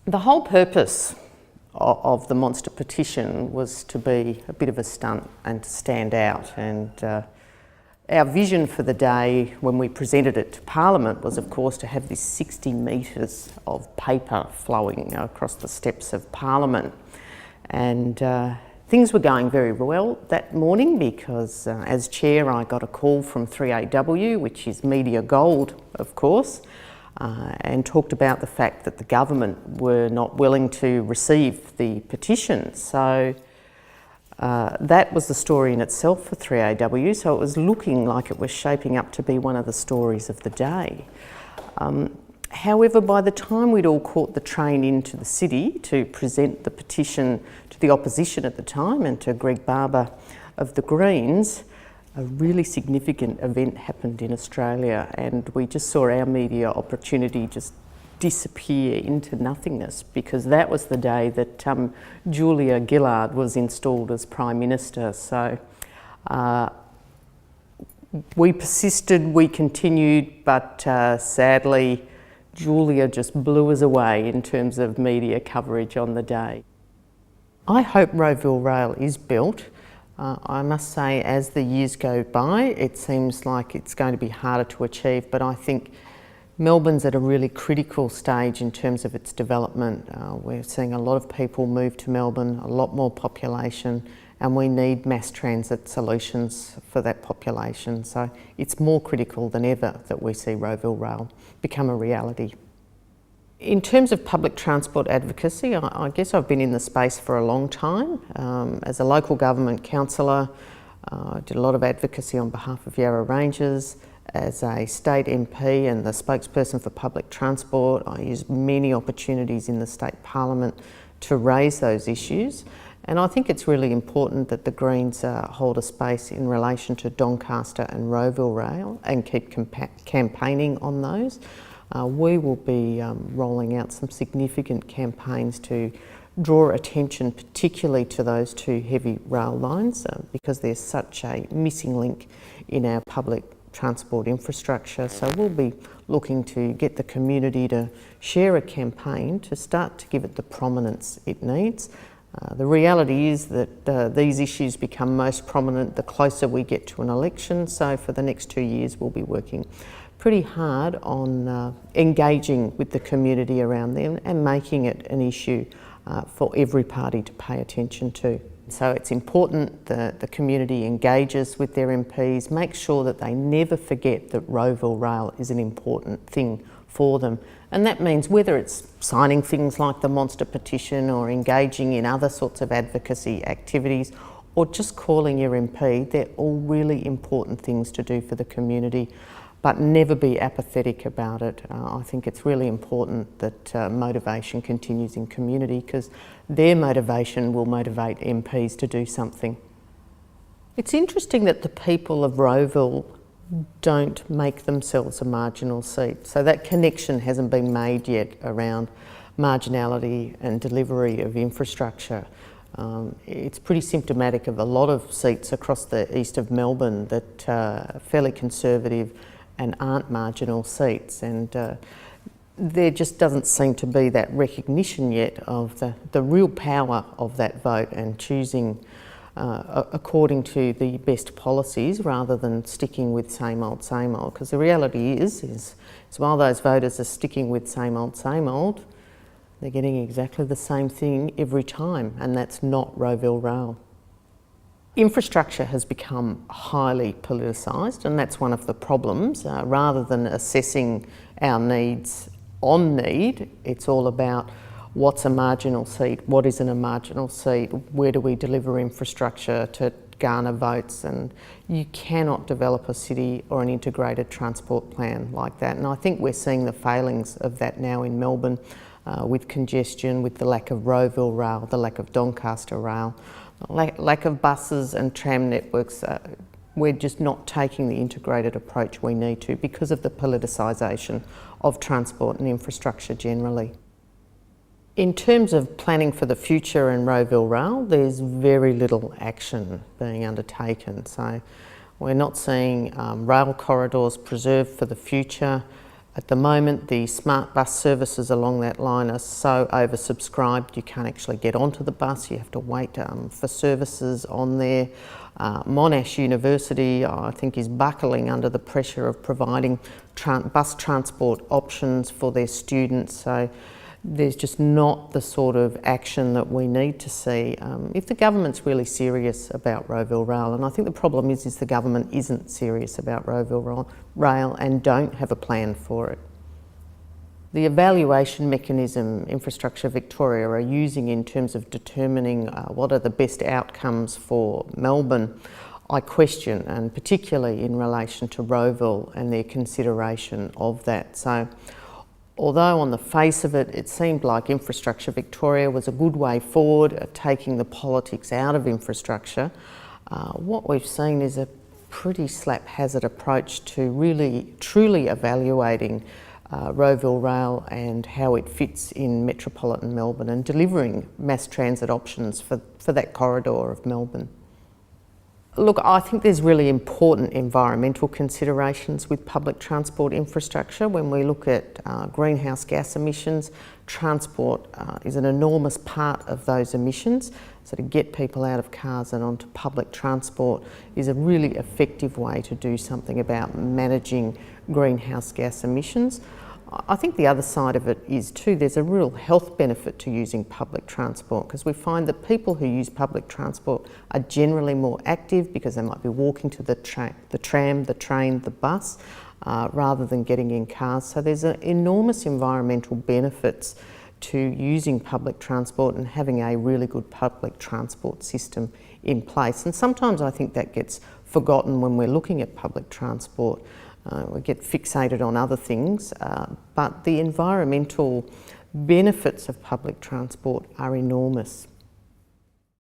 The whole purpose of the monster petition was to be a bit of a stunt and to stand out, and our vision for the day when we presented it to Parliament was, of course, to have this 60 metres of paper flowing across the steps of Parliament. And things were going very well that morning because as chair I got a call from 3AW, which is Media Gold, of course, and talked about the fact that the government were not willing to receive the petition. So that was the story in itself for 3AW, so it was looking like it was shaping up to be one of the stories of the day. However, by the time we'd all caught the train into the city to present the petition to the opposition at the time and to Greg Barber of the Greens, a really significant event happened in Australia, and we just saw our media opportunity just disappear into nothingness, because that was the day that Julia Gillard was installed as Prime Minister. So we persisted, we continued, but sadly Julia just blew us away in terms of media coverage on the day. I hope Rowville Rail is built. I must say, as the years go by, it seems like it's going to be harder to achieve, but I think Melbourne's at a really critical stage in terms of its development. We're seeing a lot of people move to Melbourne, a lot more population, and we need mass transit solutions for that population. So it's more critical than ever that we see Rowville Rail become a reality. In terms of public transport advocacy, I guess I've been in the space for a long time. As a local government councillor, I did a lot of advocacy on behalf of Yarra Rangers. As a state MP and the spokesperson for public transport, I used many opportunities in the state parliament to raise those issues. And I think it's really important that the Greens hold a space in relation to Doncaster and Rowville Rail and keep campaigning on those. We will be rolling out some significant campaigns to draw attention particularly to those two heavy rail lines because there's such a missing link in our public transport infrastructure. So we'll be looking to get the community to share a campaign to start to give it the prominence it needs. The reality is that these issues become most prominent the closer we get to an election. So for the next 2 years we'll be working pretty hard on engaging with the community around them and making it an issue for every party to pay attention to. So it's important that the community engages with their MPs, make sure that they never forget that Rowville Rail is an important thing for them. And that means whether it's signing things like the monster petition or engaging in other sorts of advocacy activities or just calling your MP, they're all really important things to do for the community. But never be apathetic about it. I think it's really important that motivation continues in community because their motivation will motivate MPs to do something. It's interesting that the people of Rowville don't make themselves a marginal seat. So that connection hasn't been made yet around marginality and delivery of infrastructure. It's pretty symptomatic of a lot of seats across the east of Melbourne that are fairly conservative and aren't marginal seats, and there just doesn't seem to be that recognition yet of the real power of that vote and choosing according to the best policies rather than sticking with same old, because the reality is while those voters are sticking with same old, they're getting exactly the same thing every time, and that's not Rowville Rail. Infrastructure has become highly politicised, and that's one of the problems. Rather than assessing our needs on need, it's all about what's a marginal seat, what isn't a marginal seat, where do we deliver infrastructure to garner votes, and you cannot develop a city or an integrated transport plan like that. And I think we're seeing the failings of that now in Melbourne with congestion, with the lack of Rowville Rail, the lack of Doncaster Rail, lack of buses and tram networks. We're just not taking the integrated approach we need to because of the politicisation of transport and infrastructure generally. In terms of planning for the future in Rowville Rail, there's very little action being undertaken. So we're not seeing rail corridors preserved for the future. At the moment, the smart bus services along that line are so oversubscribed you can't actually get onto the bus, you have to wait for services on there. Monash University, I think, is buckling under the pressure of providing bus transport options for their students, so there's just not the sort of action that we need to see if the government's really serious about Rowville Rail. And I think the problem is the government isn't serious about Rowville Rail and don't have a plan for it. The evaluation mechanism Infrastructure Victoria are using in terms of determining what are the best outcomes for Melbourne, I question, and particularly in relation to Rowville and their consideration of that. So, although on the face of it, it seemed like Infrastructure Victoria was a good way forward at taking the politics out of infrastructure, what we've seen is a pretty slap-hazard approach to really, truly evaluating Rowville Rail and how it fits in metropolitan Melbourne and delivering mass transit options for that corridor of Melbourne. Look, I think there's really important environmental considerations with public transport infrastructure. When we look at greenhouse gas emissions, transport is an enormous part of those emissions. So to get people out of cars and onto public transport is a really effective way to do something about managing greenhouse gas emissions. I think the other side of it is too, there's a real health benefit to using public transport, because we find that people who use public transport are generally more active because they might be walking to the tram, the train, the bus, rather than getting in cars. So there's enormous environmental benefits to using public transport and having a really good public transport system in place. And sometimes I think that gets forgotten when we're looking at public transport. We get fixated on other things, but the environmental benefits of public transport are enormous.